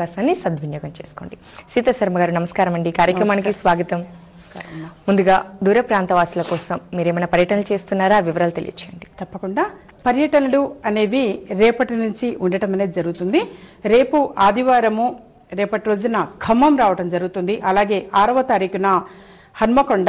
అవకాశాన్ని సద్వినియోగం చేసుకోండి. సీతా శర్మ గారు నమస్కారం అండి, కార్యక్రమానికి స్వాగతం. ముందుగా దూర ప్రాంత వాసుల కోసం మీరేమైనా పర్యటనలు చేస్తున్నారా, వివరాలు తెలియచేయండి. తప్పకుండా. పర్యటనలు అనేవి రేపటి నుంచి ఉండటం అనేది జరుగుతుంది. రేపు ఆదివారము, రేపటి రోజున ఖమ్మం రావడం జరుగుతుంది. అలాగే 6వ తారీఖున హన్మకొండ,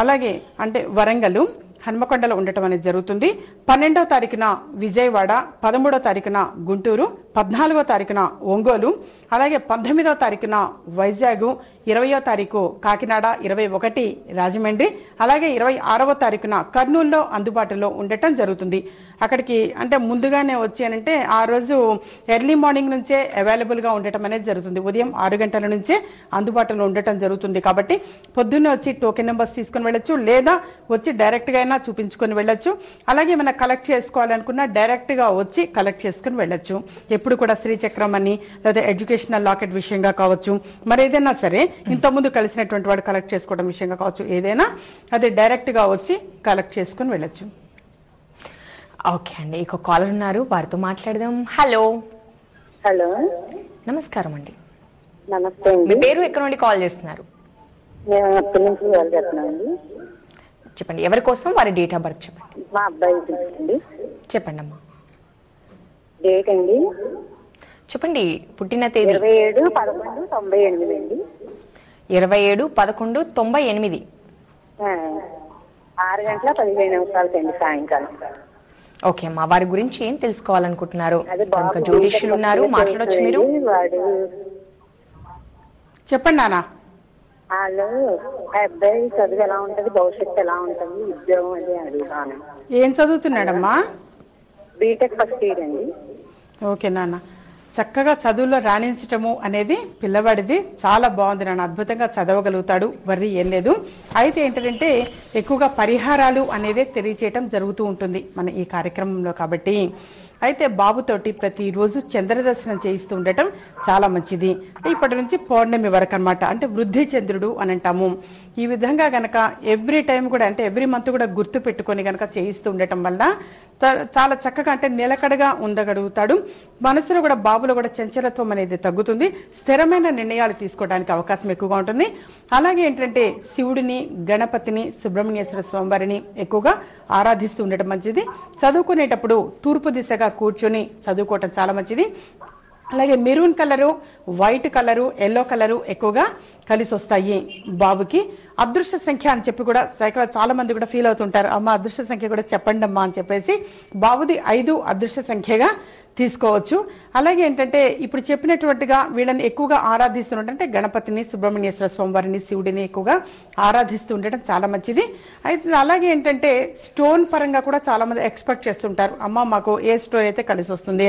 అలాగే అంటే వరంగల్ హన్మకొండలో ఉండటం అనేది జరుగుతుంది. 12వ తారీఖున విజయవాడ, 13వ తారీఖున గుంటూరు, 14వ తారీఖున ఒంగోలు, అలాగే 19వ తారీఖున వైజాగ్, 20వ తారీఖు కాకినాడ, 21 రాజమండ్రి, అలాగే 26వ తారీఖున కర్నూలులో అందుబాటులో ఉండటం జరుగుతుంది. అక్కడికి అంటే ముందుగానే వచ్చి అంటే ఆ రోజు ఎర్లీ మార్నింగ్ నుంచే అవైలబుల్ గా ఉండటం అనేది జరుగుతుంది. ఉదయం 6 గంటల నుంచే అందుబాటులో ఉండటం జరుగుతుంది. కాబట్టి పొద్దున్నే వచ్చి టోకెన్ నెంబర్స్ తీసుకుని వెళ్ళొచ్చు, లేదా వచ్చి డైరెక్ట్ గా అయినా చూపించుకొని వెళ్ళొచ్చు. అలాగే ఏమైనా కలెక్ట్ చేసుకోవాలనుకున్నా డైరెక్ట్ గా వచ్చి కలెక్ట్ చేసుకుని వెళ్ళొచ్చు. ఎప్పుడు కూడా శ్రీచక్రం అని లేదా ఎడ్యుకేషనల్ లాకెట్ విషయంగా కావచ్చు, మరి ఏదైనా సరే ఇంతకుముందు కలిసినటువంటి వాడు కలెక్ట్ చేసుకోవడం విషయంగా కావచ్చు, ఏదైనా అది డైరెక్ట్ గా వచ్చి కలెక్ట్ చేసుకుని వెళ్ళొచ్చు. ఓకే అండి, ఇంకో కాలర్ ఉన్నారు, వారితో మాట్లాడదాం. హలో. హలో, నమస్కారం అండి. నమస్తే మీ అండి. పేరు, ఎక్కడ నుండి కాల్ చేస్తున్నారు? మేము అక్కడి నుంచి వెళ్ళేస్తున్నామండి. చెప్పండి, ఎవరి కోసం, వారి డేట్ ఆఫ్ బర్త్ చెప్పండి. మా అబ్బాయి అండి. చెప్పండి అమ్మా. డేట్ అండి చెప్పండి, పుట్టిన తేదీ 27/11/98 అండి. 27/11/98. 6:15 సాయంకాలం. ఓకే అమ్మా, వారి గురించి ఏం తెలుసుకోవాలనుకుంటున్నారు? అదే ప్రముఖ జ్యోతిష్యులు ఉన్నారు, మాట్లాడొచ్చు మీరు. వాడు చెప్పండి నాన్న. వాళ్ళు అబ్బాయి చదువు ఎలా ఉంటది, భవిష్యత్తు ఎలా ఉంటుంది, ఉద్యోగం అది అడుగుతాను. ఏం చదువుతున్నాడమ్మా? బీటెక్ ఫస్ట్ ఇయర్ అండి. ఓకే నాన్న, చక్కగా చదువులో రాణించటము అనేది పిల్లవాడిది చాలా బాగుంది నాన్న, అద్భుతంగా చదవగలుగుతాడు, వర్రీ ఏం లేదు. అయితే ఏంటంటే ఎక్కువగా పరిహారాలు అనేది తెలియచేయటం జరుగుతూ ఉంటుంది మన ఈ కార్యక్రమంలో. కాబట్టి అయితే బాబుతోటి ప్రతిరోజు చంద్రదర్శనం చేయిస్తూ ఉండటం చాలా మంచిది. అంటే ఇప్పటి నుంచి పౌర్ణమి వరకు అనమాట, అంటే వృద్ధి చంద్రుడు అని అంటాము. ఈ విధంగా గనక ఎవ్రీ టైం కూడా అంటే ఎవ్రీ మంత్ కూడా గుర్తు పెట్టుకొని గనక చేయిస్తూ ఉండటం వల్ల చాలా చక్కగా అంటే నిలకడగా ఉండగలుగుతాడు. మనసులో కూడా బాబులో కూడా చంచలత్వం అనేది తగ్గుతుంది, స్థిరమైన నిర్ణయాలు తీసుకోవడానికి అవకాశం ఎక్కువగా ఉంటుంది. అలాగే ఏంటంటే శివుడిని, గణపతిని, సుబ్రహ్మణ్యేశ్వర స్వామివారిని ఎక్కువగా ఆరాధిస్తూ ఉండటం మంచిది. చదువుకునేటప్పుడు తూర్పు దిశగా కూర్చొని చదువుకోవటం చాలా మంచిది. అలాగే maroon colour, white colour, yellow colour ఎక్కువగా కలిసి వస్తాయి బాబుకి. అదృష్ట సంఖ్య అని చెప్పి కూడా సైకిల్ చాలా మంది కూడా ఫీల్ అవుతుంటారు, అమ్మ అదృష్ట సంఖ్య కూడా చెప్పండి అమ్మా అని చెప్పేసి. బాబుది 5 అదృష్ట సంఖ్యగా తీసుకోవచ్చు. అలాగే ఏంటంటే ఇప్పుడు చెప్పినటువంటిగా వీళ్ళని ఎక్కువగా ఆరాధిస్తుంటే గణపతిని, సుబ్రహ్మణ్యేశ్వర స్వామివారిని, శివుడిని ఎక్కువగా ఆరాధిస్తూ ఉండటం చాలా మంచిది. అయితే అలాగే ఏంటంటే స్టోన్ పరంగా కూడా చాలా మంది ఎక్స్పెక్ట్ చేస్తుంటారు, అమ్మ మాకు ఏ స్టోన్ అయితే కలిసి వస్తుంది.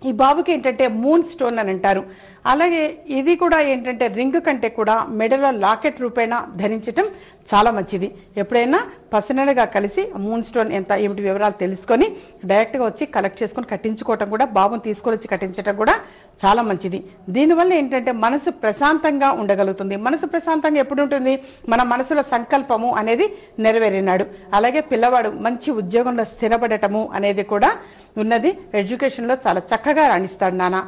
ఈ బాబుకి ఏంటంటే మూన్ స్టోన్ అని అంటారు. అలాగే ఇది కూడా ఏంటంటే రింగ్ కంటే కూడా మెడలో లాకెట్ రూపేణ ధరించటం చాలా మంచిది. ఎప్పుడైనా పర్సనల్గా కలిసి మూన్ స్టోన్ ఎంత ఏమిటి వివరాలు తెలుసుకొని డైరెక్ట్గా వచ్చి కలెక్ట్ చేసుకొని కట్టించుకోవటం కూడా, బాబుని తీసుకొని వచ్చి కట్టించడం కూడా చాలా మంచిది. దీనివల్ల ఏంటంటే మనసు ప్రశాంతంగా ఉండగలుగుతుంది. మనసు ప్రశాంతంగా ఎప్పుడు ఉంటుంది? మన మనసులో సంకల్పము అనేది నెరవేరినాడు. అలాగే పిల్లవాడు మంచి ఉద్యోగంలో స్థిరపడటము అనేది కూడా ఉన్నది. ఎడ్యుకేషన్లో చాలా చక్కగా రాణిస్తాడు నాన్న.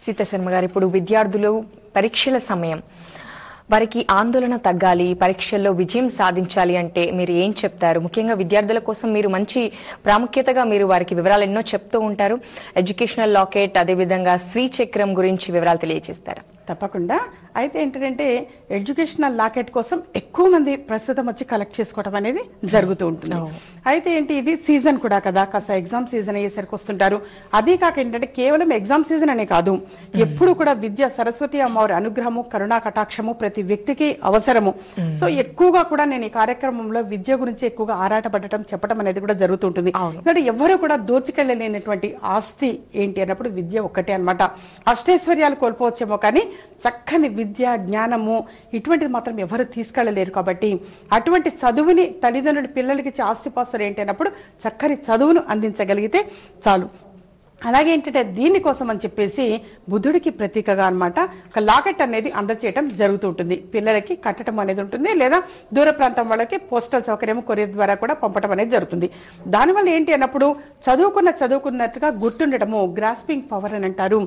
సీతా శర్మ గారు, ఇప్పుడు విద్యార్థులు పరీక్షల సమయం, వారికి ఆందోళన తగ్గాలి, పరీక్షల్లో విజయం సాధించాలి అంటే మీరు ఏం చెప్తారు? ముఖ్యంగా విద్యార్థుల కోసం మీరు మంచి ప్రాముఖ్యతగా మీరు వారికి వివరాలు ఎన్నో చెప్తూ ఉంటారు. ఎడ్యుకేషనల్ లాకెట్, అదేవిధంగా శ్రీచక్రం గురించి వివరాలు తెలియజేస్తారా? తప్పకుండా. అయితే ఏంటంటే ఎడ్యుకేషనల్ లాకెట్ కోసం ఎక్కువ మంది ప్రస్తుతం వచ్చి కలెక్ట్ చేసుకోవడం అనేది జరుగుతూ ఉంటుంది. అయితే ఏంటి, ఇది సీజన్ కూడా కదా, కాస్త ఎగ్జామ్ సీజన్ అయ్యేసరికి వస్తుంటారు. అదే కాక ఏంటంటే కేవలం ఎగ్జామ్ సీజన్ అనే కాదు, ఎప్పుడు కూడా విద్య, సరస్వతి అమ్మవారి అనుగ్రహము, కరుణా కటాక్షము ప్రతి వ్యక్తికి అవసరము. సో ఎక్కువగా కూడా నేను ఈ కార్యక్రమంలో విద్య గురించి ఎక్కువగా ఆరాటపడటం, చెప్పడం అనేది కూడా జరుగుతుంటుంది. ఎందుకంటే ఎవరు కూడా దోచుకెళ్ళలేనటువంటి ఆస్తి ఏంటి అన్నప్పుడు విద్య ఒక్కటే అనమాట. అష్టైశ్వర్యాలు కోల్పోవచ్చేమో కానీ చక్కని విద్య, జ్ఞానము ఇటువంటిది మాత్రం ఎవరు తీసుకెళ్లలేరు. కాబట్టి అటువంటి చదువుని తల్లిదండ్రులు పిల్లలకి ఇచ్చే ఆస్తిపాస్తులు ఏంటి అన్నప్పుడు చక్కని చదువును అందించగలిగితే చాలు. అలాగే ఏంటంటే దీనికోసం అని చెప్పేసి బుధుడికి ప్రతీకగా అన్నమాట ఒక లాకెట్ అనేది అందచేయటం జరుగుతూ ఉంటుంది. పిల్లలకి కట్టడం అనేది ఉంటుంది, లేదా దూర ప్రాంతం వాళ్ళకి పోస్టల్ సౌకర్యం కొరియర్ ద్వారా కూడా పంపడం అనేది జరుగుతుంది. దానివల్ల ఏంటి అన్నప్పుడు చదువుకున్నట్టుగా గుర్తుండటము, గ్రాస్పింగ్ పవర్ అని అంటారు.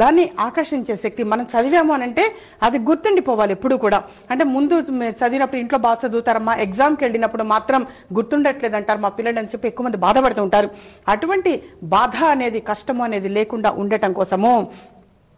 దాన్ని ఆకర్షించే శక్తి. మనం చదివాము అని అంటే అది గుర్తుండిపోవాలి ఎప్పుడు కూడా. అంటే ముందు చదివినప్పుడు ఇంట్లో బాగా చదువుతారమ్మా, ఎగ్జామ్కి వెళ్ళినప్పుడు మాత్రం గుర్తుండట్లేదు అంటారు మా పిల్లలు అని చెప్పి ఎక్కువ మంది బాధపడుతూ ఉంటారు. అటువంటి బాధ అనేది, కష్టము అనేది లేకుండా ఉండటం కోసము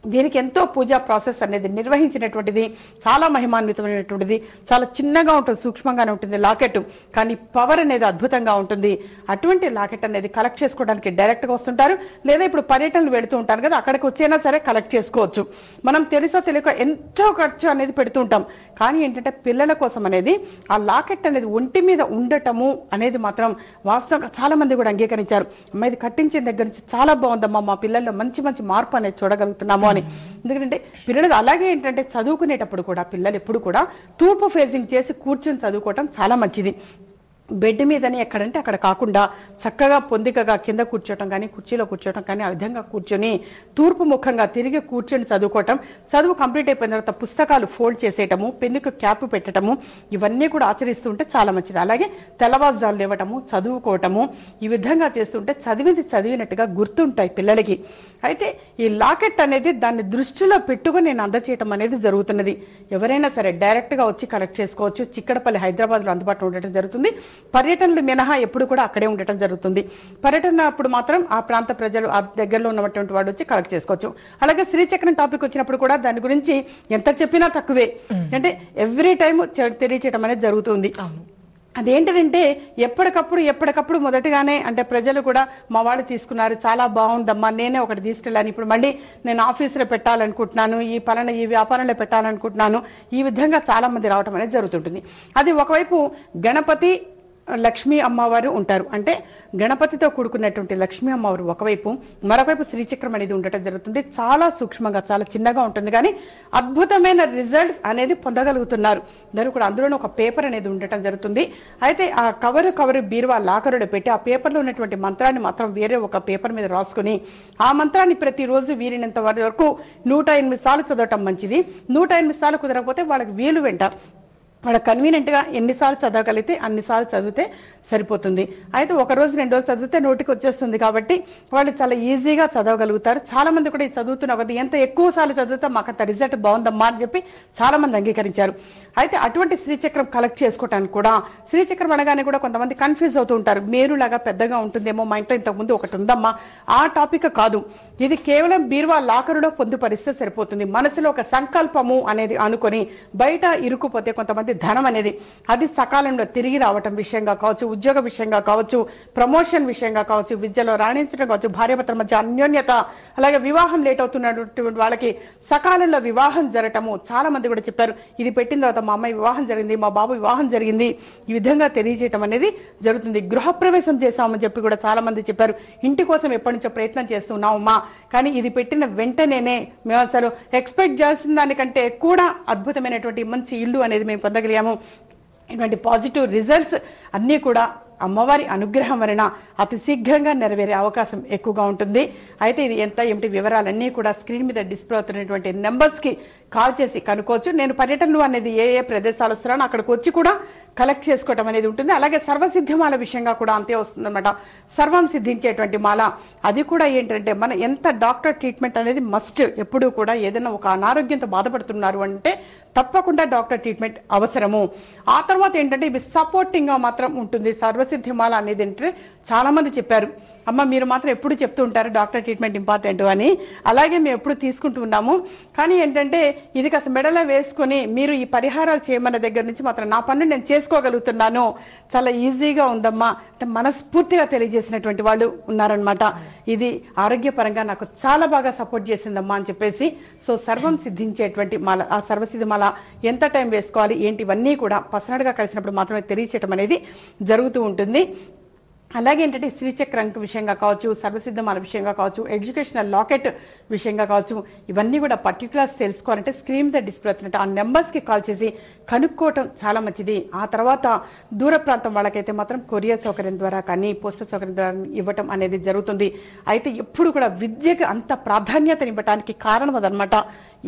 దీనికి ఎంతో పూజా ప్రాసెస్ అనేది నిర్వహించినటువంటిది, చాలా మహిమాన్వితమైనటువంటిది, చాలా చిన్నగా ఉంటుంది, సూక్ష్మంగానే ఉంటుంది లాకెట్, కానీ పవర్ అనేది అద్భుతంగా ఉంటుంది. అటువంటి లాకెట్ అనేది కలెక్ట్ చేసుకోవడానికి డైరెక్ట్గా వస్తుంటారు, లేదా ఇప్పుడు పర్యటనలు వెళుతూ ఉంటాను కదా, అక్కడికి వచ్చైనా సరే కలెక్ట్ చేసుకోవచ్చు. మనం తెలుసో తెలియక ఎంతో ఖర్చు అనేది పెడుతూ ఉంటాం, కానీ ఏంటంటే పిల్లల కోసం అనేది ఆ లాకెట్ అనేది ఒంటి మీద ఉండటము అనేది మాత్రం వాస్తవంగా చాలా మంది కూడా అంగీకరించారు. అమ్మ ఇది కట్టించిన దగ్గర నుంచి చాలా బాగుందమ్మా, మా పిల్లల్లో మంచి మంచి మార్పు అనేది చూడగలుగుతున్నాము. ఎందుకంటే పిల్లలు అలాగే ఏంటంటే చదువుకునేటప్పుడు కూడా పిల్లలు ఎప్పుడు కూడా తూర్పు ఫేసింగ్ చేసి కూర్చొని చదువుకోవటం చాలా మంచిది. బెడ్ మీదనే ఎక్కడంటే అక్కడ కాకుండా చక్కగా పొందికగా కింద కూర్చోవటం కానీ, కుర్చీలో కూర్చోవటం కానీ, ఆ విధంగా కూర్చొని తూర్పు ముఖంగా తిరిగి కూర్చొని చదువుకోవటం, చదువు కంప్లీట్ అయిపోయిన తర్వాత పుస్తకాలు ఫోల్డ్ చేసేయటము, పెన్నుకు క్యాప్ పెట్టడము, ఇవన్నీ కూడా ఆచరిస్తూ ఉంటే చాలా మంచిది. అలాగే తెల్లవారుజాములు లేవటము, చదువుకోవటము, ఈ విధంగా చేస్తుంటే చదివినట్టుగా గుర్తుంటాయి పిల్లలకి. అయితే ఈ లాకెట్ అనేది దాన్ని దృష్టిలో పెట్టుకుని నేను అందచేయటం అనేది జరుగుతున్నది. ఎవరైనా సరే డైరెక్ట్గా వచ్చి కలెక్ట్ చేసుకోవచ్చు. చిక్కడపల్లి హైదరాబాద్లో అందుబాటులో ఉండటం జరుగుతుంది. పర్యటనలు మినహా ఎప్పుడు కూడా అక్కడే ఉండటం జరుగుతుంది. పర్యటన అప్పుడు మాత్రం ఆ ప్రాంత ప్రజలు, ఆ దగ్గరలో ఉన్నటువంటి వాడు వచ్చి కలెక్ట్ చేసుకోవచ్చు. అలాగే శ్రీచక్రం టాపిక్ వచ్చినప్పుడు కూడా దాని గురించి ఎంత చెప్పినా తక్కువే. అంటే ఎవ్రీ టైం తెలియచేయడం అనేది జరుగుతుంది. అదేంటంటే ఎప్పటికప్పుడు మొదటిగానే అంటే ప్రజలు కూడా మా వాళ్ళు తీసుకున్నారు, చాలా బాగుందమ్మా, నేనే ఒకటి తీసుకెళ్ళాను, ఇప్పుడు మళ్ళీ నేను ఆఫీసులో పెట్టాలనుకుంటున్నాను, ఈ వ్యాపారంలో పెట్టాలనుకుంటున్నాను, ఈ విధంగా చాలా మంది రావటం అనేది జరుగుతుంటుంది. అది ఒకవైపు గణపతి లక్ష్మీ అమ్మవారు ఉంటారు, అంటే గణపతితో కూడుకున్నటువంటి లక్ష్మీ అమ్మవారు ఒకవైపు, మరొకవైపు శ్రీచక్రం అనేది ఉండటం జరుగుతుంది. చాలా సూక్ష్మంగా, చాలా చిన్నగా ఉంటుంది, కానీ అద్భుతమైన రిజల్ట్స్ అనేది పొందగలుగుతున్నారు. దాని కూడా అందులోనే ఒక పేపర్ అనేది ఉండటం జరుగుతుంది. అయితే ఆ కవరు బీరువా లాకరులో పెట్టి ఆ పేపర్లో ఉన్నటువంటి మంత్రాన్ని మాత్రం వేరే ఒక పేపర్ మీద రాసుకుని ఆ మంత్రాన్ని ప్రతిరోజు వీరినంత వరకు 108 సార్లు చదవటం మంచిది. 108 సార్లు కుదరకపోతే వాళ్ళకి వీలు వెంట వాళ్ళ కన్వీనియంట్ గా ఎన్నిసార్లు చదవగలిగితే అన్నిసార్లు చదివితే సరిపోతుంది. అయితే ఒక రోజు 2 రోజులు చదివితే నోటికి వచ్చేస్తుంది, కాబట్టి వాళ్ళు చాలా ఈజీగా చదవగలుగుతారు. చాలా మంది కూడా ఈ చదువుతున్న కొద్ది ఎంత ఎక్కువ సార్లు చదివితే మాకు అంత రిజల్ట్ బాగుందమ్మా అని చెప్పి చాలా మంది అంగీకరించారు. అయితే అటువంటి శ్రీచక్రం కలెక్ట్ చేసుకోవడానికి కూడా, శ్రీచక్రం అనగానే కూడా కొంతమంది కన్ఫ్యూజ్ అవుతూ ఉంటారు. మేరులాగా పెద్దగా ఉంటుందేమో, మా ఇంట్లో ఇంతకుముందు ఒకటి ఉందమ్మా, ఆ టాపిక్ కాదు. ఇది కేవలం బీరువా లాకరులో పొందుపరిస్తే సరిపోతుంది. మనసులో ఒక సంకల్పము అనేది అనుకొని బయట ఇరుక్కుపోతే కొంతమంది ధనం అనేది అది సకాలంలో తిరిగి రావటం విషయంగా కావచ్చు, ఉద్యోగ విషయంగా కావచ్చు, ప్రమోషన్ విషయంగా కావచ్చు, విద్యలో రాణించడం కావచ్చు, భార్యాభర్తల మధ్య అన్యోన్యత, అలాగే వివాహం లేట్ అవుతున్నటువంటి వాళ్ళకి సకాలంలో వివాహం జరగటము. చాలా మంది కూడా చెప్పారు, ఇది పెట్టిన తర్వాత మా అమ్మాయి వివాహం జరిగింది, మా బాబు వివాహం జరిగింది, ఈ విధంగా తెలియజేయటం అనేది జరుగుతుంది. గృహప్రవేశం చేశామని చెప్పి కూడా చాలా మంది చెప్పారు. ఇంటి కోసం ఎప్పటి నుంచో ప్రయత్నం చేస్తున్నామమ్మా, కానీ ఇది పెట్టిన వెంటనేనే మేము అసలు ఎక్స్పెక్ట్ చేసిన దానికంటే కూడా అద్భుతమైనటువంటి మంచి ఇల్లు అనేది మేము పొందగలిగాము. ఇటువంటి పాజిటివ్ రిజల్ట్స్ అన్నీ కూడా అమ్మవారి అనుగ్రహం వలన అతి శీఘ్రంగా నెరవేరే అవకాశం ఎక్కువగా ఉంటుంది. అయితే ఇది ఎంత ఏమిటి వివరాలన్నీ కూడా స్క్రీన్ మీద డిస్ప్లే అవుతున్నటువంటి నెంబర్స్ కి కాల్ చేసి కనుక్కోవచ్చు. నేను పర్యటనలు అనేది ఏ ప్రదేశాలు వస్తున్నానో అక్కడికి వచ్చి కూడా కలెక్ట్ చేసుకోవటం అనేది ఉంటుంది. అలాగే సర్వసిద్ధిమాల విషయంగా కూడా అంతే వస్తుందన్నమాట. సర్వం సిద్ధించేటువంటి మాల, అది కూడా ఏంటంటే మన ఎంత డాక్టర్ ట్రీట్మెంట్ అనేది మస్ట్. ఎప్పుడూ కూడా ఏదైనా ఒక అనారోగ్యంతో బాధపడుతున్నారు అంటే తప్పకుండా డాక్టర్ ట్రీట్మెంట్ అవసరము. ఆ తర్వాత ఏంటంటే ఇవి సపోర్టింగ్ గా మాత్రం ఉంటుంది. సర్వసిద్ధిమాల అనేది ఏంటంటే చాలా మంది చెప్పారు, అమ్మ మీరు మాత్రం ఎప్పుడు చెప్తూ ఉంటారు డాక్టర్ ట్రీట్మెంట్ ఇంపార్టెంట్ అని, అలాగే మేము ఎప్పుడు తీసుకుంటూ ఉన్నాము. కానీ ఏంటంటే ఇది కాస్త మెడలో వేసుకొని మీరు ఈ పరిహారాలు చేయమన్న దగ్గర నుంచి మాత్రం నా పనులు నేను చేసుకోగలుగుతున్నాను, చాలా ఈజీగా ఉందమ్మా అంటే మనస్ఫూర్తిగా తెలియజేసినటువంటి వాళ్ళు ఉన్నారనమాట. ఇది ఆరోగ్యపరంగా నాకు చాలా బాగా సపోర్ట్ చేసిందమ్మా అని చెప్పేసి. సో సర్వం సిద్ధించేటువంటి మాల, ఆ సర్వసిద్ధి మాల ఎంత టైం వేసుకోవాలి ఏంటి, ఇవన్నీ కూడా పర్సనల్ గా కలిసినప్పుడు మాత్రమే తెలియచేయటం అనేది జరుగుతూ ఉంటుంది. అలాగే ఏంటంటే శ్రీచక్రం విషయంగా కావచ్చు, సర్వసిద్ధమాల విషయంగా కావచ్చు, ఎడ్యుకేషనల్ లాకెట్ విషయంగా కావచ్చు, ఇవన్నీ కూడా పర్టికులర్స్ తెలుసుకోవాలంటే స్క్రీన్ మీద డిస్ప్లే అవుతున్నట్టు ఆ నెంబర్స్కి కాల్ చేసి కనుక్కోవటం చాలా మంచిది. ఆ తర్వాత దూర ప్రాంతం వాళ్ళకైతే మాత్రం కొరియర్ సౌకర్యం ద్వారా కానీ పోస్టల్ సౌకర్యం ద్వారా ఇవ్వటం అనేది జరుగుతుంది. అయితే ఎప్పుడు కూడా విద్యకు అంత ప్రాధాన్యతనివ్వటానికి కారణం అదనమాట.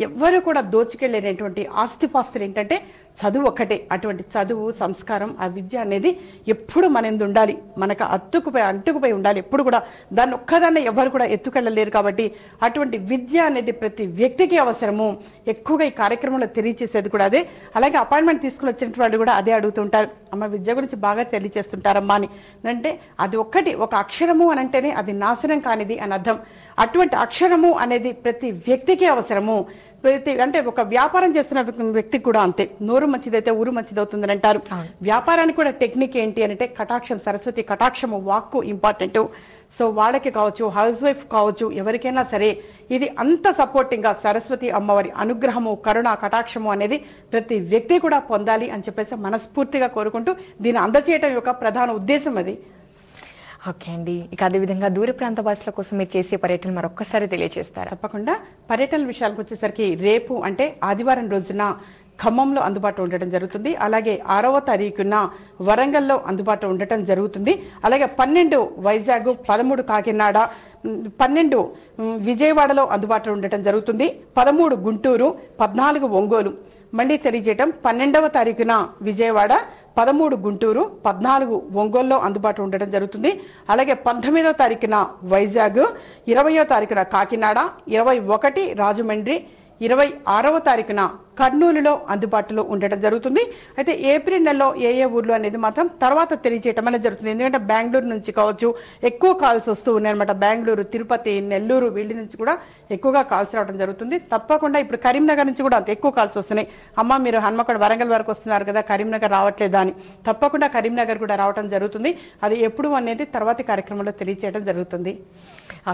ఎవ్వరు కూడా దోచుకెళ్ళేటువంటి ఆస్తిపాస్తులు ఏంటంటే చదువు ఒక్కటే. అటువంటి చదువు, సంస్కారం, ఆ విద్య అనేది ఎప్పుడు మన ఎందు ఉండాలి, మనకు అంటుకుపోయి ఉండాలి. ఎప్పుడు కూడా దాన్ని ఒక్కదాన్ని ఎవరు కూడా ఎత్తుకెళ్ళలేరు. కాబట్టి అటువంటి విద్య అనేది ప్రతి వ్యక్తికి అవసరము. ఎక్కువగా ఈ కార్యక్రమంలో తెలియచేసేది కూడా అదే. అలాగే అపాయింట్మెంట్ తీసుకుని వచ్చిన వాళ్ళు కూడా అదే అడుగుతుంటారు, అమ్మ విద్య గురించి బాగా తెలియచేస్తుంటారమ్మా అని. అంటే అది ఒక్కటి, ఒక అక్షరము అని అంటేనే అది నాశనం కానిది అని అర్థం. అటువంటి అక్షరము అనేది ప్రతి వ్యక్తికి అవసరము. అంటే ఒక వ్యాపారం చేస్తున్న వ్యక్తికి కూడా అంతే. నోరు మంచిదైతే ఊరు మంచిదవుతుందని అంటారు. వ్యాపారానికి కూడా టెక్నిక్ ఏంటి అంటే కటాక్షం, సరస్వతి కటాక్షము, వాక్కు ఇంపార్టెంట్. సో వాళ్ళకి కావచ్చు, హౌస్ వైఫ్ కావచ్చు, ఎవరికైనా సరే ఇది అంత సపోర్టింగ్ గా సరస్వతి అమ్మవారి అనుగ్రహము, కరుణ, కటాక్షము అనేది ప్రతి వ్యక్తి కూడా పొందాలి అని చెప్పేసి మనస్ఫూర్తిగా కోరుకుంటూ దీన్ని అందచేయటం యొక్క ప్రధాన ఉద్దేశం అది. ఓకే అండి, ఇక అదేవిధంగా దూర ప్రాంత వాసుల కోసం మీరు చేసే పర్యటన మరొక్కసారి తెలియజేస్తారా? తప్పకుండా. పర్యటన విషయాలకు వచ్చేసరికి రేపు అంటే ఆదివారం రోజున ఖమ్మంలో అందుబాటులో ఉండటం జరుగుతుంది. అలాగే 6వ తారీఖున వరంగల్లో అందుబాటులో ఉండటం జరుగుతుంది. అలాగే 12 వైజాగ్, 13 కాకినాడ, 12 విజయవాడలో అందుబాటులో ఉండటం జరుగుతుంది. 13 గుంటూరు, 14 ఒంగోలు. మళ్ళీ తెలియజేయటం 12వ తారీఖున విజయవాడ, 13 గుంటూరు, 14 ఒంగోలులో అందుబాటులో ఉండటం జరుగుతుంది. అలాగే 19వ తారీఖున వైజాగ్, 20వ తారీఖున కాకినాడ, 21 రాజమండ్రి, 26వ తారీఖున కర్నూలులో అందుబాటులో ఉండటం జరుగుతుంది. అయితే ఏప్రిల్ నెలలో ఏ ఊర్లో అనేది మాత్రం తర్వాత తెలియజేయటం అనేది జరుగుతుంది. ఎందుకంటే బెంగళూరు నుంచి కావచ్చు ఎక్కువ కాల్స్ వస్తూ ఉన్నాయన్నమాట. బెంగళూరు, తిరుపతి, నెల్లూరు వీళ్ళ నుంచి కూడా ఎక్కువగా కాల్స్ రావడం జరుగుతుంది. తప్పకుండా ఇప్పుడు కరీంనగర్ నుంచి కూడా అంత ఎక్కువ కాల్స్ వస్తున్నాయి. అమ్మ మీరు హన్మకొండ, వరంగల్ వరకు వస్తున్నారు కదా, కరీంనగర్ రావట్లేదా అని. తప్పకుండా కరీంనగర్ కూడా రావడం జరుగుతుంది. అది ఎప్పుడు అనేది తర్వాతి కార్యక్రమంలో తెలియజేయడం జరుగుతుంది.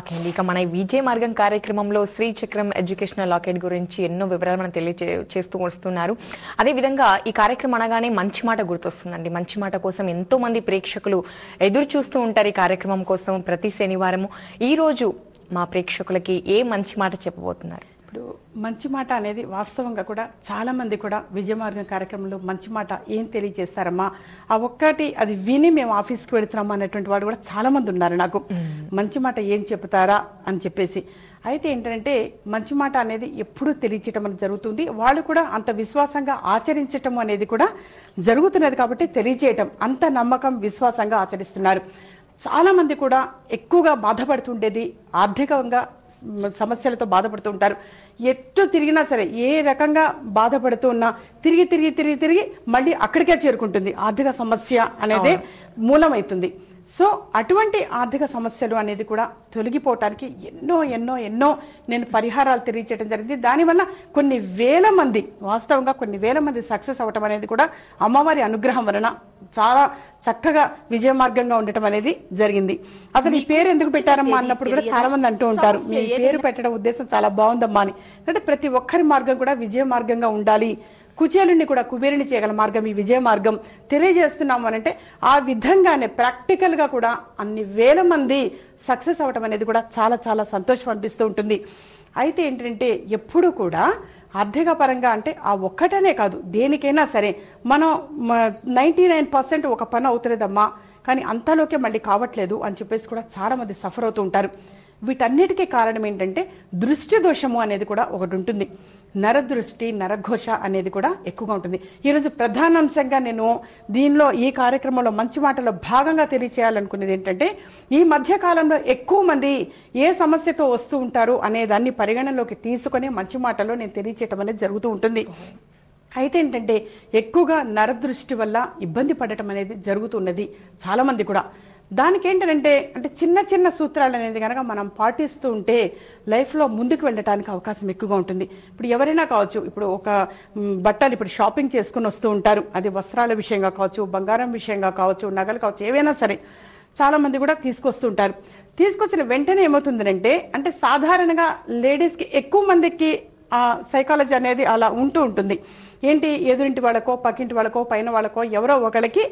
ఓకే అండి, ఇక మన విజయ మార్గం కార్యక్రమంలో శ్రీచక్రం ఎడ్యుకేషనల్ లాకెట్ గురించి ఎన్నో వివరాలు మనం చేస్తూ వస్తున్నారు. అదేవిధంగా ఈ కార్యక్రమం అనగానే మంచి మాట గుర్తొస్తుందండి. మంచి మాట కోసం ఎంతో మంది ప్రేక్షకులు ఎదురు చూస్తూ ఉంటారు ఈ కార్యక్రమం కోసం ప్రతి శనివారము. ఈ రోజు మా ప్రేక్షకులకి ఏ మంచి మాట చెప్పబోతున్నారు? ఇప్పుడు మంచి మాట అనేది వాస్తవంగా కూడా చాలా మంది కూడా విజయ మార్గం కార్యక్రమంలో మంచి మాట ఏం తెలియజేస్తారమ్మా, ఆ ఒక్కటి అది విని మేము ఆఫీస్కి వెళుతున్నాము అన్నటువంటి వాడు కూడా చాలా మంది ఉన్నారు. నాకు మంచి మాట ఏం చెప్తారా అని చెప్పేసి. అయితే ఏంటంటే మంచి మాట అనేది ఎప్పుడూ తెలియచేయటం అనేది జరుగుతుంది. వాళ్ళు కూడా అంత విశ్వాసంగా ఆచరించటం అనేది కూడా జరుగుతున్నది. కాబట్టి తెలియజేయటం అంత నమ్మకం, విశ్వాసంగా ఆచరిస్తున్నారు. చాలా మంది కూడా ఎక్కువగా బాధపడుతుండేది ఆర్థికంగా సమస్యలతో బాధపడుతూ ఉంటారు. ఎటు తిరిగినా సరే ఏ రకంగా బాధపడుతూ ఉన్నా తిరిగి తిరిగి తిరిగి తిరిగి మళ్ళీ అక్కడికే చేరుకుంటుంది. ఆర్థిక సమస్య అనేదే మూలమైతుంది. సో అటువంటి ఆర్థిక సమస్యలు అనేది కూడా తొలగిపోవటానికి ఎన్నో ఎన్నో ఎన్నో నేను పరిహారాలు తెలియచేయడం జరిగింది. దానివల్ల కొన్ని వేల మంది, వాస్తవంగా కొన్ని వేల మంది సక్సెస్ అవ్వటం అనేది కూడా అమ్మవారి అనుగ్రహం వలన చాలా చక్కగా విజయ మార్గంగా ఉండటం అనేది జరిగింది. అసలు ఈ పేరు ఎందుకు పెట్టారమ్మా అన్నప్పుడు కూడా చాలా మంది అంటూ ఉంటారు, మీ పేరు పెట్టడం ఉద్దేశం చాలా బాగుందమ్మా అని. అంటే ప్రతి ఒక్కరి మార్గం కూడా విజయ మార్గంగా ఉండాలి, కుచేలుని కూడా కుబేరుని చేయగల మార్గం ఈ విజయ మార్గం తెలియజేస్తున్నాము అనంటే ఆ విధంగానే ప్రాక్టికల్ గా కూడా అన్ని వేల మంది సక్సెస్ అవ్వటం అనేది కూడా చాలా చాలా సంతోషం అనిపిస్తూ ఉంటుంది. అయితే ఏంటంటే ఎప్పుడు కూడా ఆర్థిక పరంగా అంటే ఆ ఒక్కటనే కాదు, దేనికైనా సరే మనం 99% ఒక పని అవుతులేదమ్మా, కానీ అంతలోకే మళ్ళీ కావట్లేదు అని చెప్పేసి కూడా చాలా మంది సఫర్ అవుతూ ఉంటారు. వీటన్నిటికీ కారణం ఏంటంటే దృష్టి దోషము అనేది కూడా ఒకటి ఉంటుంది. నరదృష్టి, నరఘోష అనేది కూడా ఎక్కువగా ఉంటుంది. ఈరోజు ప్రధానాంశంగా నేను దీనిలో ఈ కార్యక్రమంలో మంచి మాటలో భాగంగా తెలియచేయాలనుకునేది ఏంటంటే ఈ మధ్య కాలంలో ఎక్కువ మంది ఏ సమస్యతో వస్తూ ఉంటారు అనే దాన్ని పరిగణనలోకి తీసుకొని మంచి మాటలో నేను తెలియచేయటం అనేది జరుగుతూ ఉంటుంది. అయితే ఏంటంటే ఎక్కువగా నరదృష్టి వల్ల ఇబ్బంది పడటం అనేది జరుగుతున్నది చాలా మంది కూడా. దానికి ఏంటంటే అంటే చిన్న చిన్న సూత్రాలు అనేది కనుక మనం పాటిస్తూ ఉంటే లైఫ్లో ముందుకు వెళ్ళడానికి అవకాశం ఎక్కువగా ఉంటుంది. ఇప్పుడు ఎవరైనా కావచ్చు, ఇప్పుడు ఒక బట్టలు ఇప్పుడు షాపింగ్ చేసుకుని వస్తూ ఉంటారు, అది వస్త్రాల విషయంగా కావచ్చు, బంగారం విషయంగా కావచ్చు, నగలు కావచ్చు, ఏవైనా సరే చాలా మంది కూడా తీసుకొస్తూ ఉంటారు. తీసుకొచ్చిన వెంటనే ఏమవుతుందంటే అంటే సాధారణంగా లేడీస్కి ఎక్కువ మందికి ఆ సైకాలజీ అనేది అలా ఉంటూ ఉంటుంది. ఏంటి, ఎదురింటి వాళ్ళకో, పక్కింటి వాళ్ళకో, పైన వాళ్ళకో ఎవరో ఒకరికి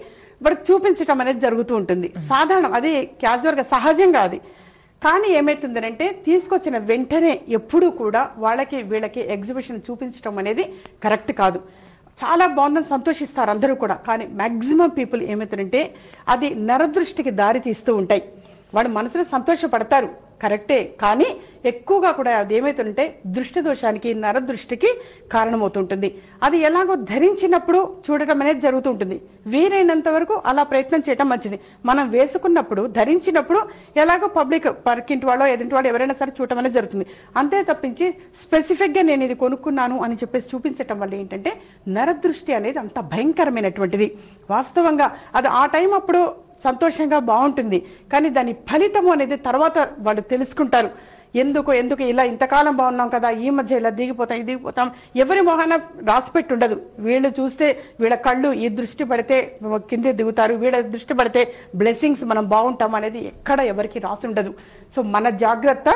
వాడికి చూపించటం అనేది జరుగుతూ ఉంటుంది. సాధారణం, అది క్యాజువల్ గా సహజంగా అది. కానీ ఏమైతుందనంటే తీసుకొచ్చిన వెంటనే ఎప్పుడూ కూడా వాళ్ళకి వీళ్ళకి ఎగ్జిబిషన్ చూపించడం అనేది కరెక్ట్ కాదు. చాలా బాగుందని సంతోషిస్తారు అందరూ కూడా. కానీ మాక్సిమం పీపుల్ ఏమవుతారంటే అది నరదృష్టికి దారి తీస్తూ ఉంటాయి. వాడు మనసులో సంతోషపడతారు, కరెక్టే, కానీ ఎక్కువగా కూడా అది ఏమవుతుందంటే దృష్టి దోషానికి, నరదృష్టికి కారణమవుతుంటుంది. అది ఎలాగో ధరించినప్పుడు చూడటం అనేది జరుగుతుంటుంది. వీలైనంత వరకు అలా ప్రయత్నం చేయటం మంచిది. మనం వేసుకున్నప్పుడు, ధరించినప్పుడు ఎలాగో పబ్లిక్, పక్కింటి వాళ్ళు, ఎదుటి వాళ్ళు ఎవరైనా సరే చూడటం అనేది జరుగుతుంది. అంతే తప్పించి స్పెసిఫిక్ గా నేను ఇది కొనుక్కున్నాను అని చెప్పేసి చూపించటం వల్ల ఏంటంటే నరదృష్టి అనేది అంత భయంకరమైనటువంటిది. వాస్తవంగా అది ఆ టైం అప్పుడు సంతోషంగా బాగుంటుంది, కానీ దాని ఫలితము అనేది తర్వాత వాళ్ళు తెలుసుకుంటారు. ఎందుకు ఇలా ఇంతకాలం బాగున్నాం కదా, ఈ మధ్య ఇలా దిగిపోతాం. ఎవరి మొహాన రాసిపెట్టి ఉండదు. వీళ్ళు చూస్తే వీళ్ళ కళ్ళు ఈ దృష్టి పడితే కింద దిగుతారు, వీళ్ళ దృష్టి పడితే బ్లెస్సింగ్స్ మనం బాగుంటాం అనేది ఎక్కడ ఎవరికి రాసి ఉండదు. సో మన జాగ్రత్త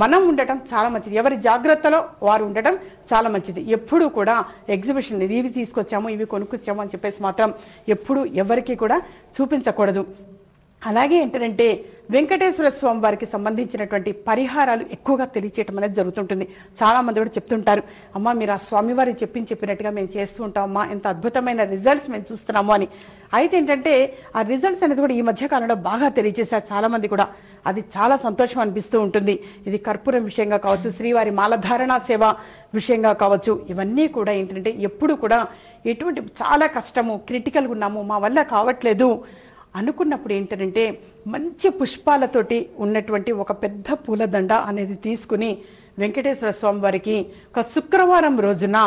మనం ఉండటం చాలా మంచిది. ఎవరి జాగ్రత్తలో వారు ఉండటం చాలా మంచిది. ఎప్పుడు కూడా ఎగ్జిబిషన్ ఇవి తీసుకొచ్చాము, ఇవి కొనుక్కొచ్చాము అని చెప్పేసి మాత్రం ఎప్పుడు ఎవరికి కూడా చూపించకూడదు. అలాగే ఏంటంటే వెంకటేశ్వర స్వామి వారికి సంబంధించినటువంటి పరిహారాలు ఎక్కువగా తెలియచేయటం అనేది జరుగుతుంటుంది. చాలా మంది కూడా చెప్తుంటారు, అమ్మా మీరు ఆ స్వామివారి చెప్పినట్టుగా మేము చేస్తూ ఉంటాం అమ్మా, ఎంత అద్భుతమైన రిజల్ట్స్ మేము చూస్తున్నాము అని. అయితే ఏంటంటే ఆ రిజల్ట్స్ అనేది కూడా ఈ మధ్య కాలంలో బాగా తెలియజేశారు చాలా మంది కూడా. అది చాలా సంతోషం అనిపిస్తూ ఉంటుంది. ఇది కర్పూరం విషయంగా కావచ్చు, శ్రీవారి మాలధారణ సేవ విషయంగా కావచ్చు, ఇవన్నీ కూడా ఏంటంటే ఎప్పుడు కూడా ఎటువంటి చాలా కష్టము, క్రిటికల్గా ఉన్నాము, మా వల్ల కావట్లేదు అనుకున్నప్పుడు ఏంటంటే మంచి పుష్పాలతోటి ఉన్నటువంటి ఒక పెద్ద పూలదండ అనేది తీసుకుని వెంకటేశ్వర స్వామి వారికి ఒక శుక్రవారం రోజున,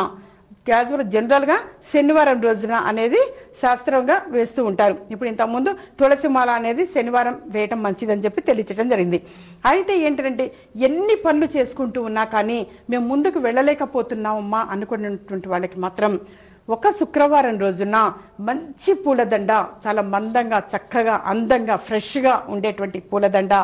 క్యాజువల్ జనరల్ గా శనివారం రోజున అనేది శాస్త్రంగా వేస్తూ ఉంటారు. ఇప్పుడు ఇంతకుముందు తులసి మాల అనేది శనివారం వేయటం మంచిదని చెప్పి తెలియచేయడం జరిగింది. అయితే ఏంటంటే ఎన్ని పనులు చేసుకుంటూ ఉన్నా కానీ మేము ముందుకు వెళ్ళలేకపోతున్నామమ్మా అనుకున్నటువంటి వాళ్ళకి మాత్రం ఒక శుక్రవారం రోజున మంచి పూలదండ, చాలా మందంగా, చక్కగా, అందంగా, ఫ్రెష్ గా ఉండేటువంటి పూలదండ,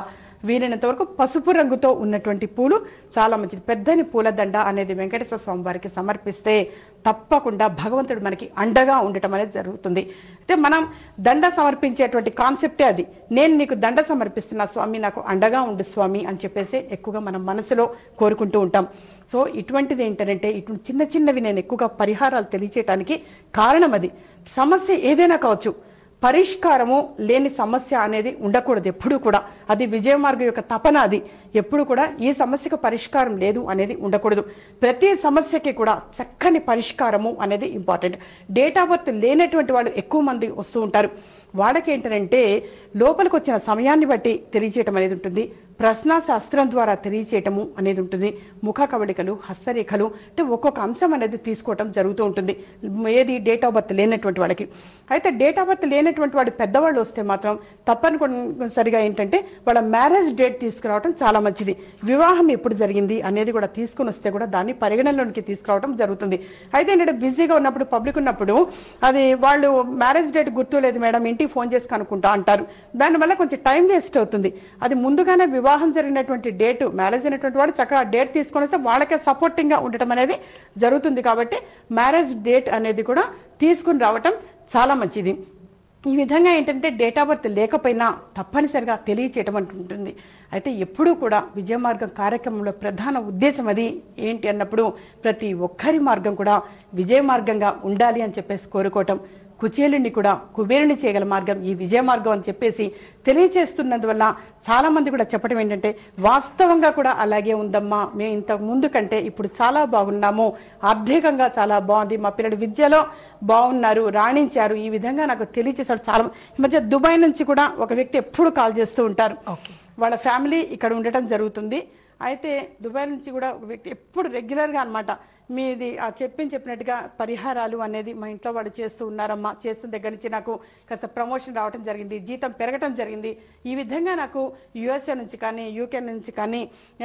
వీలైనంత వరకు పసుపు రంగుతో ఉన్నటువంటి పూలు చాలా మంచిది. పెద్దని పూలదండ అనేది వెంకటేశ్వర స్వామి వారికి సమర్పిస్తే తప్పకుండా భగవంతుడు మనకి అండగా ఉండటం అనేది జరుగుతుంది. అయితే మనం దండ సమర్పించేటువంటి కాన్సెప్టే అది. నేను నీకు దండ సమర్పిస్తున్నా స్వామి, నాకు అండగా ఉండు స్వామి అని చెప్పేసి ఎక్కువగా మనం మనసులో కోరుకుంటూ ఉంటాం. సో ఇటువంటిది ఏంటంటే ఇటువంటి చిన్న చిన్నవి నేను ఎక్కువగా పరిహారాలు తెలియచేయడానికి కారణం అది. సమస్య ఏదైనా కావచ్చు, పరిష్కారము లేని సమస్య అనేది ఉండకూడదు ఎప్పుడు కూడా. అది విజయ మార్గం యొక్క తపన. అది ఎప్పుడు కూడా ఈ సమస్యకు పరిష్కారం లేదు అనేది ఉండకూడదు. ప్రతి సమస్యకి కూడా చక్కని పరిష్కారము అనేది ఇంపార్టెంట్. డేట్ ఆఫ్ బర్త్ లేనటువంటి వాళ్ళు ఎక్కువ మంది వస్తూ ఉంటారు. వాళ్ళకి ఏంటంటే లోపలికి వచ్చిన సమయాన్ని బట్టి తెలియచేయటం అనేది ఉంటుంది. ప్రశ్నాశాస్త్రం ద్వారా తెలియచేయటము అనేది ఉంటుంది. ముఖ కవళికలు, హస్తరేఖలు, అంటే ఒక్కొక్క అంశం అనేది తీసుకోవటం జరుగుతూ ఉంటుంది ఏది డేట్ ఆఫ్ బర్త్ లేనటువంటి వాళ్ళకి. అయితే డేట్ ఆఫ్ బర్త్ లేనటువంటి వాడు పెద్దవాళ్ళు వస్తే మాత్రం తప్పనిసరిగా ఏంటంటే వాళ్ళ మ్యారేజ్ డేట్ తీసుకురావడం చాలా మంచిది. వివాహం ఎప్పుడు జరిగింది అనేది కూడా తీసుకుని వస్తే కూడా దాన్ని పరిగణనలోనికి తీసుకురావడం జరుగుతుంది. అయితే ఏంటంటే బిజీగా ఉన్నప్పుడు, పబ్లిక్ ఉన్నప్పుడు అది వాళ్ళు మ్యారేజ్ డేట్ గుర్తు లేదు మేడం, ఇంటికి ఫోన్ చేసి కనుక్కుంటా అంటారు. దానివల్ల కొంచెం టైం వేస్ట్ అవుతుంది. అది ముందుగానే వివాహం జరిగినటువంటి డేట్, మ్యారేజ్ అయినటువంటి వాడు చక్కగా డేట్ తీసుకొని వస్తే వాళ్ళకే సపోర్టింగ్ గా ఉండటం అనేది జరుగుతుంది. కాబట్టి మ్యారేజ్ డేట్ అనేది కూడా తీసుకుని రావటం చాలా మంచిది. ఈ విధంగా ఏంటంటే డేట్ ఆఫ్ బర్త్ లేకపోయినా తప్పనిసరిగా తెలియచేయటం అంటుంటుంది. అయితే ఎప్పుడూ కూడా విజయ మార్గం కార్యక్రమంలో ప్రధాన ఉద్దేశం అది ఏంటి అన్నప్పుడు ప్రతి ఒక్కరి మార్గం కూడా విజయ మార్గంగా ఉండాలి అని చెప్పేసి కోరుకోవటం. కుచేలుని కూడా కుబేరుని చేయగల మార్గం ఈ విజయ మార్గం అని చెప్పేసి తెలియచేస్తున్నందువల్ల చాలా మంది కూడా చెప్పడం ఏంటంటే వాస్తవంగా కూడా అలాగే ఉందమ్మా, మేము ఇంతకు ముందు కంటే ఇప్పుడు చాలా బాగున్నాము, ఆర్థికంగా చాలా బాగుంది, మా పిల్లలు విద్యలో బాగున్నారు, రాణించారు, ఈ విధంగా నాకు తెలియచేశారు. చాలా ఈ మధ్య దుబాయ్ నుంచి కూడా ఒక వ్యక్తి ఎప్పుడు కాల్ చేస్తూ ఉంటారు. వాళ్ళ ఫ్యామిలీ ఇక్కడ ఉండటం జరుగుతుంది. అయితే దుబాయ్ నుంచి కూడా ఒక వ్యక్తి ఎప్పుడు రెగ్యులర్గా అన్నమాట మీది చెప్పినట్టుగా పరిహారాలు అనేది మా ఇంట్లో వాళ్ళు చేస్తూ ఉన్నారమ్మా, చేస్తున్న దగ్గర నుంచి నాకు కాస్త ప్రమోషన్ రావడం జరిగింది, జీతం పెరగటం జరిగింది. ఈ విధంగా నాకు యుఎస్ఏ నుంచి కానీ యూకే నుంచి కానీ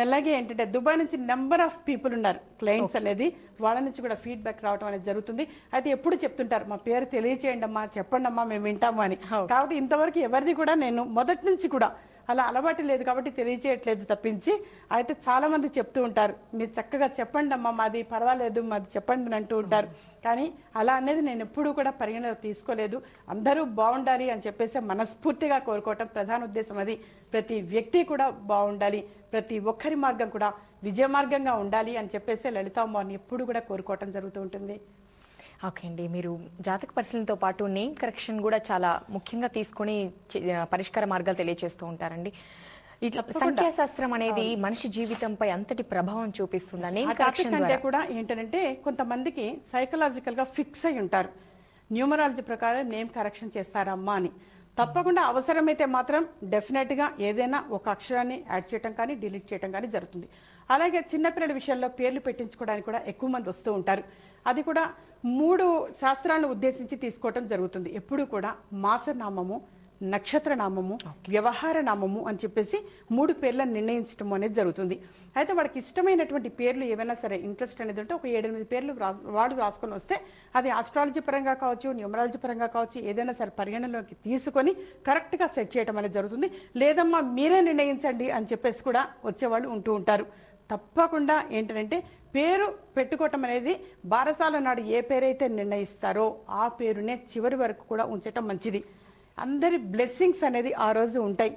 అలాగే ఏంటంటే దుబాయ్ నుంచి నెంబర్ ఆఫ్ పీపుల్ ఉన్నారు క్లయింట్స్ అనేది, వాళ్ళ నుంచి కూడా ఫీడ్బ్యాక్ రావడం అనేది జరుగుతుంది. అయితే ఎప్పుడు చెప్తుంటారు మా పేరు తెలియచేయండి అమ్మా, చెప్పండి అమ్మా, మేము వింటాము అని. కాబట్టి ఇంతవరకు ఎవరిది కూడా నేను మొదటి నుంచి కూడా అలా అలవాటు లేదు కాబట్టి తెలియచేయట్లేదు తప్పించి. అయితే చాలా మంది చెప్తూ ఉంటారు మీరు చక్కగా చెప్పండి అమ్మా, మాది పర్వాలేదు పర్వాలేదు మాది చెప్పండి అని అంటూ ఉంటారు. కానీ అలా అనేది నేను ఎప్పుడూ కూడా పరిగణలో తీసుకోలేదు. అందరూ బాగుండాలి అని చెప్పేసి మనస్ఫూర్తిగా కోరుకోవటం ప్రధాన ఉద్దేశం. అది ప్రతి వ్యక్తి కూడా బాగుండాలి, ప్రతి ఒక్కరి మార్గం కూడా విజయ మార్గంగా ఉండాలి అని చెప్పేసి లలితాంబాని ఎప్పుడు కూడా కోరుకోవటం జరుగుతూ ఉంటుంది. ఓకే అండి, మీరు జాతక పరిశీలనతో పాటు నేమ్ కరెక్షన్ కూడా చాలా ముఖ్యంగా తీసుకుని పరిష్కార మార్గాలు తెలియజేస్తూ ఉంటారండి. ఇట్లా సంఖ్యాశాస్త్రం అనేది మనిషి జీవితంపై అంతటి ప్రభావం చూపిస్తుందా? నేమ్ కరెక్షన్ అంటే కూడా ఏంటంటే కొంతమందికి సైకలాజికల్ గా ఫిక్స్ అయి ఉంటారు, న్యూమరాలజీ ప్రకారం నేమ్ కరెక్షన్ చేస్తారమ్మా అని. తప్పకుండా అవసరమైతే మాత్రం డెఫినెట్ గా ఏదైనా ఒక అక్షరాన్ని యాడ్ చేయడం కానీ డిలీట్ చేయడం కానీ జరుగుతుంది. అలాగే చిన్నపిల్లల విషయంలో పేర్లు పెట్టించుకోవడానికి కూడా ఎక్కువ మంది వస్తూ ఉంటారు. అది కూడా 3 శాస్త్రాలను ఉద్దేశించి తీసుకోవటం జరుగుతుంది. ఎప్పుడు కూడా మాసనామము, నక్షత్ర నామము, వ్యవహార నామము అని చెప్పేసి 3 పేర్లను నిర్ణయించడం అనేది జరుగుతుంది. అయితే వాడికి ఇష్టమైనటువంటి పేర్లు ఏవైనా సరే ఇంట్రెస్ట్ అనేది ఉంటే ఒక 7-8 పేర్లు వాడు రాసుకొని వస్తే అది ఆస్ట్రాలజీ పరంగా కావచ్చు, న్యూమరాలజీ పరంగా కావచ్చు, ఏదైనా సరే పరిగణలోకి తీసుకొని కరెక్ట్ గా సెట్ చేయడం అనేది జరుగుతుంది. లేదమ్మా మీరే నిర్ణయించండి అని చెప్పేసి కూడా వచ్చేవాళ్ళు ఉంటూ ఉంటారు. తప్పకుండా ఏంటంటే పేరు పెట్టుకోవటం అనేది బారసాల నాడు ఏ పేరైతే నిర్ణయిస్తారో ఆ పేరునే చివరి వరకు కూడా ఉంచటం మంచిది. అందరి బ్లెస్సింగ్స్ అనేది ఆ రోజు ఉంటాయి.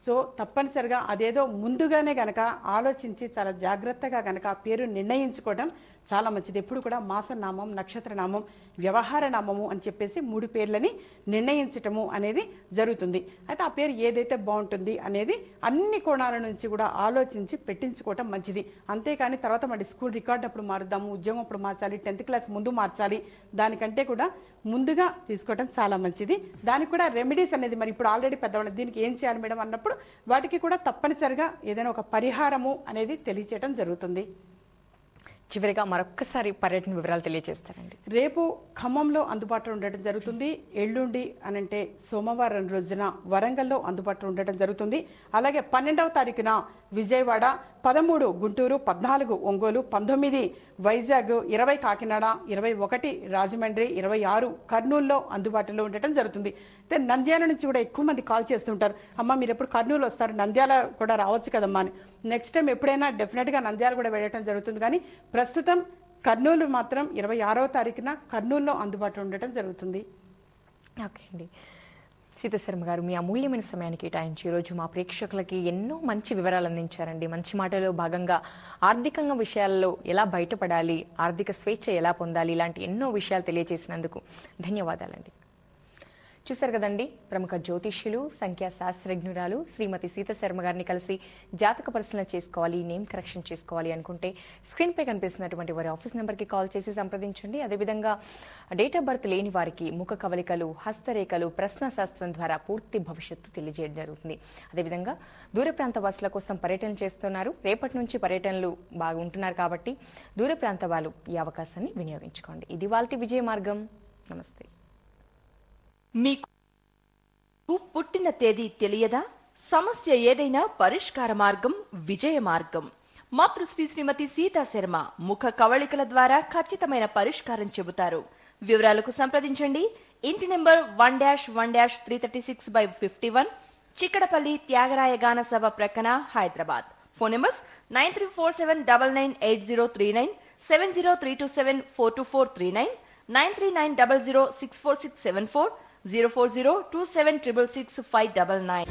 సో తప్పనిసరిగా అదేదో ముందుగానే గనక ఆలోచించి చాలా జాగ్రత్తగా గనక పేరు నిర్ణయించుకోవడం చాలా మంచిది. ఎప్పుడు కూడా మాసనామం, నక్షత్రనామం, వ్యవహార నామము అని చెప్పేసి 3 పేర్లని నిర్ణయించటము అనేది జరుగుతుంది. అయితే ఆ పేరు ఏదైతే బాగుంటుంది అనేది అన్ని కోణాల నుంచి కూడా ఆలోచించి పెట్టించుకోవటం మంచిది. అంతేకాని తర్వాత మళ్ళీ స్కూల్ రికార్డు అప్పుడు మారుద్దాము, ఉద్యోగం అప్పుడు మార్చాలి, 10th క్లాస్ ముందు మార్చాలి, దానికంటే కూడా ముందుగా తీసుకోవటం చాలా మంచిది. దానికి కూడా రెమెడీస్ అనేది మరి ఇప్పుడు ఆల్రెడీ పెద్దవాళ్ళు దీనికి ఏం చేయాలి మేడం అన్నప్పుడు వాటికి కూడా తప్పనిసరిగా ఏదైనా ఒక పరిహారము అనేది తెలియచేయడం జరుగుతుంది. చివరిగా మరొక్కసారి పర్యటన వివరాలు తెలియజేస్తారండి. రేపు ఖమ్మంలో అందుబాటులో ఉండటం జరుగుతుంది. ఎల్లుండి అనంటే సోమవారం రోజున వరంగల్లో అందుబాటులో ఉండటం జరుగుతుంది. అలాగే 12వ తారీఖున విజయవాడ, 13 గుంటూరు, 14 ఒంగోలు, 19 వైజాగ్, 20 కాకినాడ, 21 రాజమండ్రి, 26 కర్నూలులో అందుబాటులో ఉండటం జరుగుతుంది. అయితే నంద్యాల నుంచి కూడా ఎక్కువ మంది కాల్ చేస్తుంటారు, అమ్మ మీరు ఎప్పుడు కర్నూలు వస్తారు, నంద్యాల కూడా రావచ్చు కదమ్మా అని. నెక్స్ట్ టైం ఎప్పుడైనా డెఫినెట్ గా నంద్యాల కూడా వెళ్ళటం జరుగుతుంది. కానీ ప్రస్తుతం కర్నూలు మాత్రం 26వ తారీఖున కర్నూలులో అందుబాటులో ఉండటం జరుగుతుంది. ఓకే అండి, సీతాశర్మ గారు మీ అమూల్యమైన సమయాన్ని కేటాయించి ఈరోజు మా ప్రేక్షకులకి ఎన్నో మంచి వివరాలు అందించారండి. మంచి మాటలో భాగంగా ఆర్థికంగా విషయాల్లో ఎలా బయటపడాలి, ఆర్థిక స్వేచ్ఛ ఎలా పొందాలి, ఇలాంటి ఎన్నో విషయాలు తెలియజేసినందుకు ధన్యవాదాలండి. చూశారు కదండి, ప్రముఖ జ్యోతిష్యులు, సంఖ్యా శాస్త్రజ్ఞురాలు శ్రీమతి సీతాశర్మ గారిని కలిసి జాతక పరిశీలన చేసుకోవాలి, నేమ్ కరెక్షన్ చేసుకోవాలి అనుకుంటే స్క్రీన్ పై కనిపిస్తున్నటువంటి వారి ఆఫీస్ నెంబర్కి కాల్ చేసి సంప్రదించండి. అదేవిధంగా డేట్ ఆఫ్ బర్త్ లేని వారికి ముఖ కవలికలు, హస్తరేఖలు, ప్రశ్న శాస్త్రం ద్వారా పూర్తి భవిష్యత్తు తెలియజేయడం జరుగుతుంది. అదేవిధంగా దూర ప్రాంత వాసుల కోసం పర్యటన చేస్తున్నారు. రేపటి నుంచి పర్యటనలు బాగుంటున్నారు కాబట్టి దూర ప్రాంత వాళ్ళు ఈ అవకాశాన్ని వినియోగించుకోండి. ఇది వాళ్ళ విజయ మార్గం. నమస్తే. మీకు పుట్టిన తేదీ తెలియదా? సమస్య ఏదైనా పరిష్కార మార్గం విజయ మార్గం. మాతృశ్రీ శ్రీమతి సీతాశర్మ ముఖ కవళికల ద్వారా ఖచ్చితమైన పరిష్కారం చెబుతారు. వివరాలకు సంప్రదించండి. ఇంటి నెంబర్ 1-1-336/51, చిక్కడపల్లి త్యాగరాయ గాన సభ ప్రక్కన, హైదరాబాద్. Phone numbers 9347998039, 70327424339, 9390064674, 04027666599.